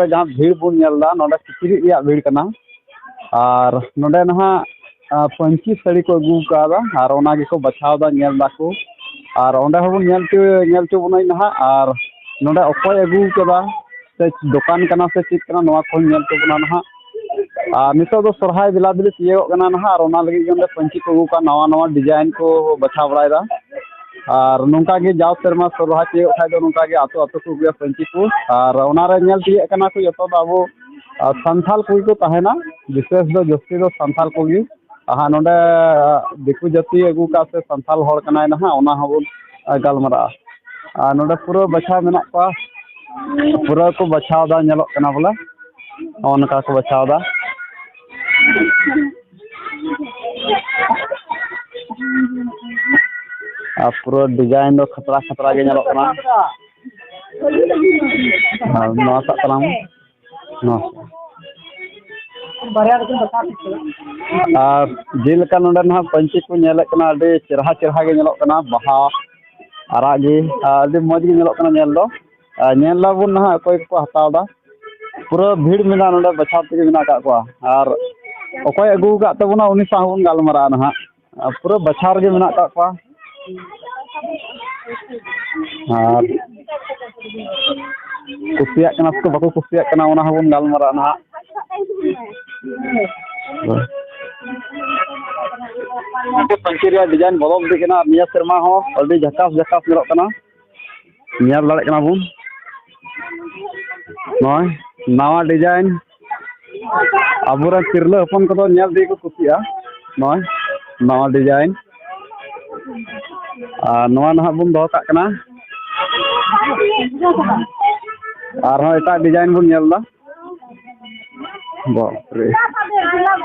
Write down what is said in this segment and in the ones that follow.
जहाँ भीड़ बन ना किचरिज भीड़ करना और नोडे ना पंची साड़ी को अगू का और को बछाव को और अंडे हबन चोबना ना और नोडे अकय अगू का से दुकान करना से चीज करना चोबना ना और नितो दो सरहाय बिला बिली तीयगना ना और लगे पंची को अगू का नवा नवा डिजाइन को बछा बड़ा और नौका जाव सेरमा सरहा तीयग खाद नौका आतो आतो को अगुया पंची को और तीयगना को जो अब सानथाल को तहना विशेष दो जस्ती दो सानथाल को हाँ नोडे दिकू जाति अगू का से सानथाल हड़ कनाय ना हबन गलमारा और नोडे पूरा बछाव मेना पूरा को बछाव बोले नौका को बछाव पूरा डिजाइन दो खतरा खतरा के और जेलका नोडे ना पंची को चेहरा चेहरा के बहा आरागे मज के बन ना अकय को हतावदा पूरा भीड़ में ना बछाव तक मेना और अकय अगू का तबना उनी साथ बन गलमारा ना पूरा बछाव रे मेना और कुसिया बाको कुसिया बन गलमारा ना पंची डिजाइन बदल दी सेरमा झकास झकास दाड़े बन नवा डिजाइन अबुरा तिरला हपन को दी को कुसिया नवा डिजाइन और ना बन दो और एट डिजाइन बन बापरे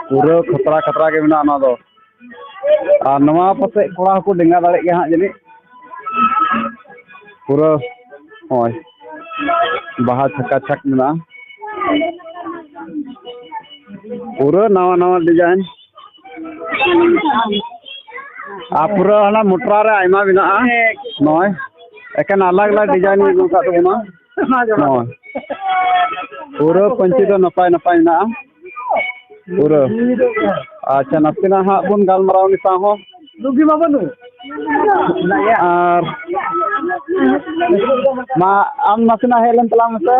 पूरा खतरा खतरा के मेना और पासे कड़ा को डेंगा दाड़े हाँ जानी पूरा हय बहा छक्का छक मेना पूरा नवा नवा डिजाइन पूरा हना मोटरा रे आयमा मेना नय एकेन अलग अलग डिजाइन पूरा पंची दो नपाय नपाय ना पूरा अच्छा नासेना हाँ बन गलमाराव निसा दुगी मा बनू और मा आम नासेना हेलन तला मसे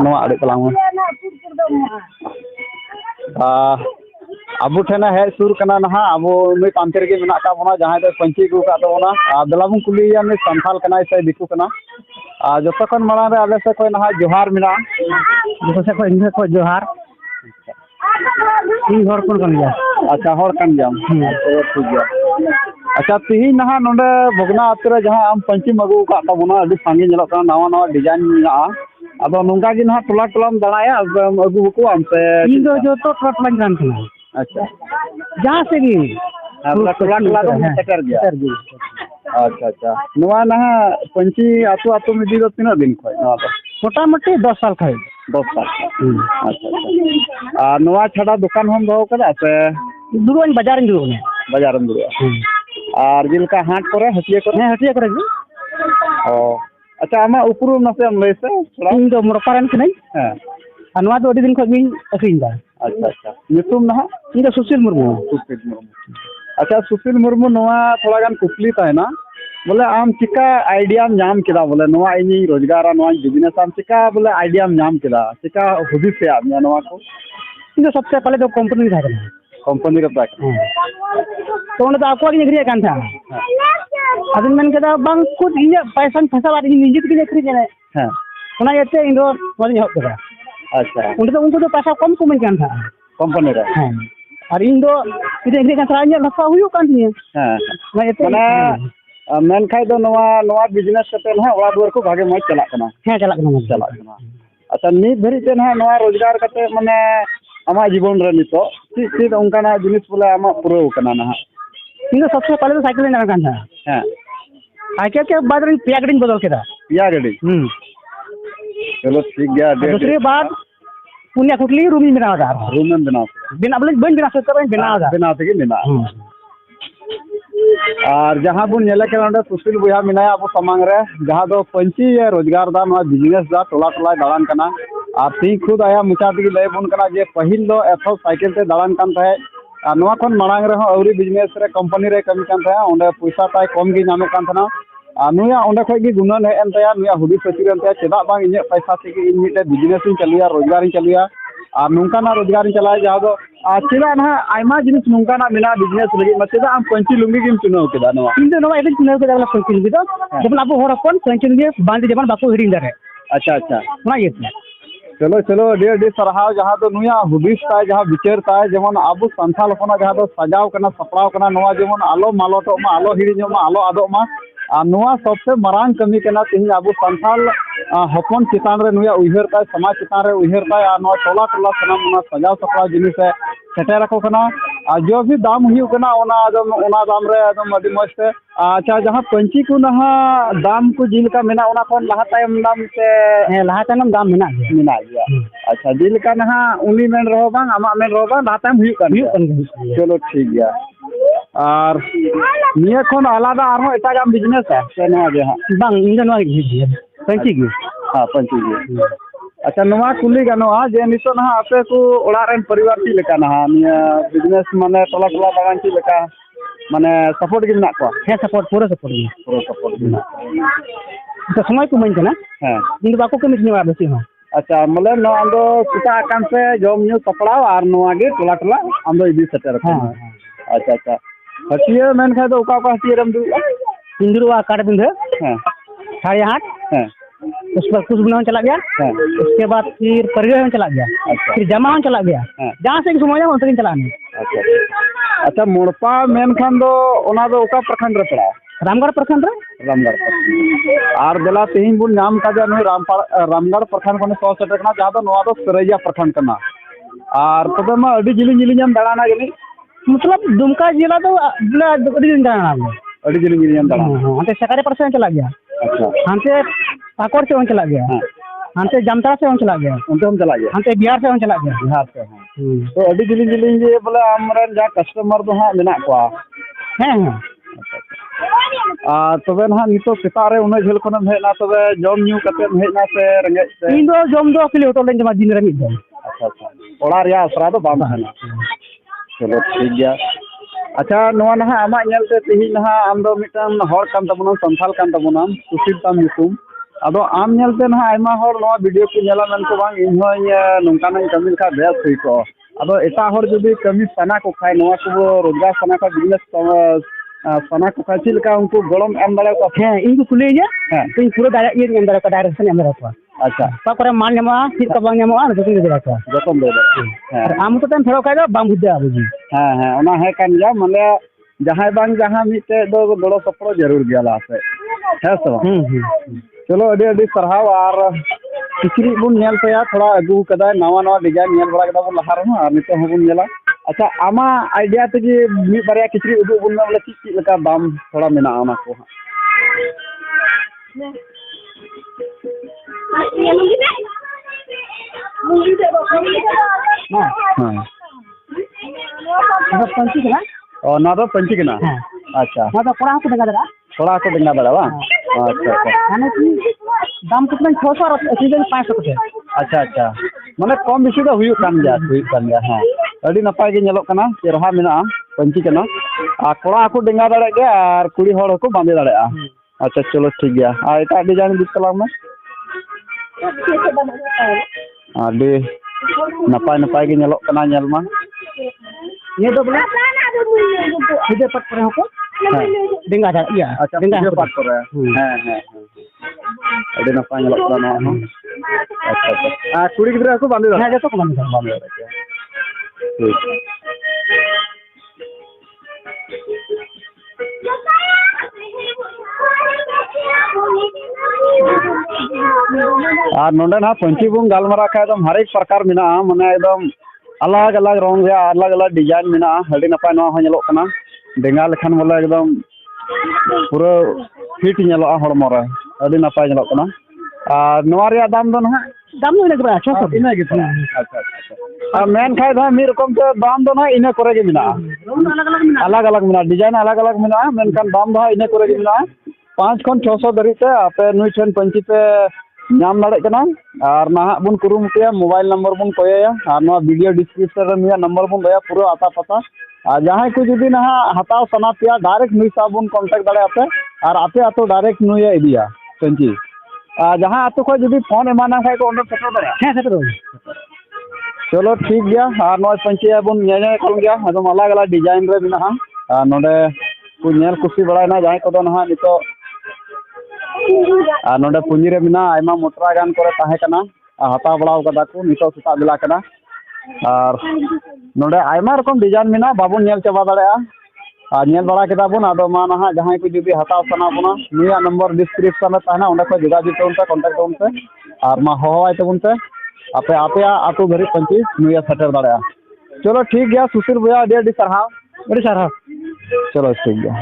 नवा अड़े तला अब ठेना हेज सुर कना ना अब उन्हीं पांते रे मेना बना जहाँ दो पंची अगू का दला बन कुलिया उन्हीं सानथाल कना से दिकू कना जो खन मांग आले से खो ना जोहार मेना जो से खो जोहार हर कौन गया अच्छा हर कन गया ठीक गया अच्छा तीन ना नोडे भगना आते जहाँ आम पंची अगू का सांगे नवा नवा डिजाइन मेना अब नौका ना टोला टोला दाड़ाया अगू बकुआम से जो तो टोला टोला अच्छा जहाँ से भी टोला टोला सेटर गया अच्छा अच्छा नवा ना पंची आतो आतो में दी तीन दिन खो मोटा मोटी 10 साल खा 10 साल अच्छा अच्छा और नवा छाड़ा दुकान हम दो कदा से दुरुन बाजार दुरुआ और जिलका हाट करे हटिया करे ओ अच्छा आमा उपरू नसे हम लय से थोड़ा इन दो मोरपारन कनै हां अनवा दो दिन खो मिन अखिन दा अच्छा अच्छा नितुम ना इन दो सुशील मुर्मू अच्छा सुशील मुर्मू नवा थोड़ा गान कुपली तायना बोले आम चिका आइडिया नाम केदा बोले नवा इन रोजगार नवा बिजनेस आम चिका बोले आइडिया नाम केदा चिका हुदिस से आप नवा को इन दो सबसे पहले तो कंपनी था कंपनी का तो उन आपको निकरिया कान था अदन मन केदा बांग खुद इन पैसा फसा बात निजित के निकरी ने हां उना येते इन दो मने हक केदा अच्छा उनको तो पैसा कम कम कान था कंपनी रे हां और इन दो निकरी कान था इन लसा हुयो कान थी हां माने मेन खाई दो नवा बिजनेस करते ना ओड़ा दुआर को भागे मज चला कना हां चला कना अच्छा नित धरी ते ना नवा रोजगार करते माने आमा जीवन रे नितो चीज उनकाना जिनिस बोले आमा पुरो कना ना इन सबसे पहले तो साइकिल ना कान था हां आके के बाद रे पिया गड़ी बदल केदा पिया गड़ी चलो ठीक गया दूसरी बात पुण्य कुटली रूम में बना bina boleh ben bina sekarang bina ada. बेना तेगे मेना और जहाँ बुन नेले के नोडे सुशील बुया मिनाया अब समांग रे जहाँ दो पंची रोजगार दा मा बिजनेस दा टोला टोला दालान कना और ती खुद आया मुचा दिगी लय बुन कना जे पहिल दो एथो साइकिल ते दालान कान थाए और नवा खन मांग रे औरी बिजनेस रे कंपनी रे कमी कान थाए ओंडे पैसा ताय कम गी नामे कान थाना और नुया ओंडे खय गी गुणन हे एन ताया नुया हुदी सचिर एन ताया चेदा बांग इने पैसा तेगे इन मिटे बिजनेस इन चलिया रोजगार इन चलिया और नौकाना रोजगार इन चलाए जहाँ दो चेदा ना आयमा जिनिस नौकाना मिला बिजनेस लगी मचेदा आम पंची लुंगी गिम चुनाव केदा नवा इन दो नवा एबन चुनाव केदा वाला पंची लुंगी दो जब आपको होर अपन पंची लुंगी बांध जबान बाको हिडिंग दारे अच्छा अच्छा ना ये चलो चलो डे डे सरहाव जहाँ दो नुया हुदिस ताय जहाँ विचार ताय जेमन आबो संथाल होना जहाँ दो सजाव कना सपड़ाव कना नवा जेमन आलो मालोटो मा आलो हिडिंग मा आलो आदो मा और नुआ सबसे मारांग कमी कना तिहिं आबो संथाल हपन चितान रे नुया उइहर ताय समाज चितान रे उइहर ताय और नुआ टोला टोला सनाम नुआ सजाव सपड़ाव जिनिस है सेटेर रखो कना और जो भी दाम हुई कना ओना दाम रे एकदम अडी मस्त अच्छा जहाँ पंची को नहा दाम को जिलका मेना ओना कोन लहा तायम दाम से हे लहा तायम दाम मेना गया अच्छा जिलका नहा उनी मेन रहो बांग आमा मेन रहो बांग लहा तायम हुई कन चलो ठीक गया और निया कोन आलादा आरो एटागाम बिजनेस है से नवा जे हां बांग इंदा नवा पंची गी हां पंची गी अच्छा नवा कुली गानोआ जे नितो ना आपे को ओड़ा रेन परिवार ची लेका ना निया बिजनेस माने टोला टोला बागान ची लेका माने सपोर्ट गिन ना को है सपोर्ट पूरा सपोर्ट गिन तो समय को मन कना हां इन बाको के मिटनी बेसी हां अच्छा मले नो आंदो कुटा कान से जम न्यू सपड़ाव और नवा गे टोला टोला आंदो इदी सेटर हां अच्छा अच्छा हटिया मेन खा तो का हटिया रम दु इंद्रुआ काट बिंधे हां साढ़े 8 हां उस पर कुछ बनाने चला गया उसके बाद फिर परिवहन चला गया फिर जमा चला गया जहाँ से समय उनसे चलाने अच्छा मुड़पा मेन खान दो ओना दो ओका प्रखंड रे पड़ा रामगढ़ प्रखंड रे और बेला तेहिं बुन नाम का जे रामगढ़ प्रखंड कोने 100 सेटर कना जहाँ दो नवा दो सरैया प्रखंड कना और तबे मा अडी जिलिंग जिलिंग हम दाड़ाना गनी मतलब दुमका जिला तो अडी जिलिंग दाड़ाना अडी जिलिंग हम दाड़ाना हां सकारे परसेंट चला गया अच्छा हमसे पाकोड़ से चला गया हमसे जामताड़ा से चला गया उनसे हम चला गया हमसे बिहार से चला गया बिहार से तो अडी जिलिंग जिलिंग जे बोले हमरन जा कस्टमर दो हां मेना को हैं तबे ना नितो सेतारे उन झेल खन हेना तबे जम न्यू कते हेना से रंगे इन दो जम दो अकेले होटल जमा दिन रे मिद अच्छा अच्छा ओड़ा रिया असरा दो बाम हना चलो ठीक गया अच्छा नवा ना आमा नेलते तिहि ना आम दो मिटन हर कान तबना संथाल कान तबना सुशील ताम युतुम आदो आम नेलते ना आयमा हर नवा वीडियो को नेला मन को बांग इन होय नोंकान कमिल खा बेस हुई को आदो एटा हर जदी कमी सना को खाय नवा को रोजगार सना का बिजनेस सना को खाय चिलका उनको गलम एम दाले को हैं इनको कुले जे इन पूरा डायरेक्ट ये एम दाले को डायरेक्शन एम दाले को अच्छा का करे मान नेमा फिर का बांग नेमा और जति दे रखा जतन दे हां आम तो तन फेरो खाय बांग बुद्दा बुजी हां हां ओना है कान जा माने जहां बांग जहां मिटे दो बड़ो सपड़ो जरूर गेला से है सो चलो अडी अडी सरहाव और किचरी बुन नेल तया थोड़ा अगु कदा नवा नवा डिजाइन नेल बड़ा कदा बुन लहार और नितो हबुन नेला अच्छा आमा आइडिया ते जे मी बारिया किचरी उदु बुन बोले चीज लका दाम थोड़ा मेना ओना को हां पंची कना और ना तो पंची कना अच्छा ना तो कोड़ा को देगा थोड़ा को देना बड़ा वा अच्छा अच्छा माने कि दाम कितना 600 और 500 के अच्छा अच्छा माने कम बेसी तो हुई कान गया हां अडी नपाय गे नेलो कना चेरहा मेना पंची कना आ कोड़ा को डेंगा दाड़े गे और कुड़ी हड़ को बांधे दाड़े अच्छा चलो ठीक गया आ एटा डिजाइन दिस कला में आदि नपाय नपाय गे नेलो कना नेल मा ये दो बोले सीधे पट पर हो को डेंगा जा या अच्छा डेंगा पट पर हां हां अडी नपाय नेलो कना ना अच्छा अच्छा आ कुड़ी गिदरा को बांधे दाड़े हां जतो को बांधे और नोडे ना पंची बुन गालमारा का एकदम हर एक प्रकार मिना माने एकदम अलग अलग रंग रे अलग अलग डिजाइन मिना हडी नपाय नो हो नेलो कना डेंगा लेखान बोले एकदम पूरा फिट नेलो हड़मो रे अडी नपाय नेलो कना और नवा रे दाम दो ना दाम नो ने 600 इना गे अच्छा अच्छा मेन खाई दो मी रकम से दाम दो ना इन्हें करे के मिला अलग अलग मिला डिजाइन अलग अलग मिला मेनखान दाम दो इन्हें करे के मिला 5 खन 600 धरी से आपे नुई ठन पंची पे नाम दाड़े कना और नाहा बुन कुरुमुटिया मोबाइल नंबर बुन कोया और ना वीडियो डिस्क्रिप्शन रे मिया नंबर बुन दया पूरा आता पता और जहां को जुदी ना हताव सना पिया डायरेक्ट नुई सा बुन कांटेक्ट दाड़े आपे और आपे आतो डायरेक्ट नुई इदिया पंची जहां आतो को जुदी फोन एमाना खाय तो ओंडे सेटल दाड़े हाँ सेटर चलो ठीक गया और नॉय पंची बुन नेने कल गया एकदम अलग अलग डिजाइन रे मिना और नोडे को नेल खुशी बड़ायना जहां को ना नितो और नोडे पुंजी रे मिना आयमा मोटरा गान करे ताहे कना हता बड़ाव कदा को नितो सुता बेला कना और नोडे आयमा रकम डिजाइन मिना बाबू नेल चबा दाड़े और नेल बड़ा केदा बुन आदो मा ना जहां को जुदी हताव सना बुना निया नंबर डिस्क्रिप्शन में ताना ओंडे को जोगाजोग तोन पे कांटेक्ट तोन पे और मा होवाय तबुन पे आपे आपे आतो धरी पंची नुया सेटर दाड़े चलो ठीक गया सुशील भैया अडी अडी सरहाव बड़ी सारा चलो ठीक गया।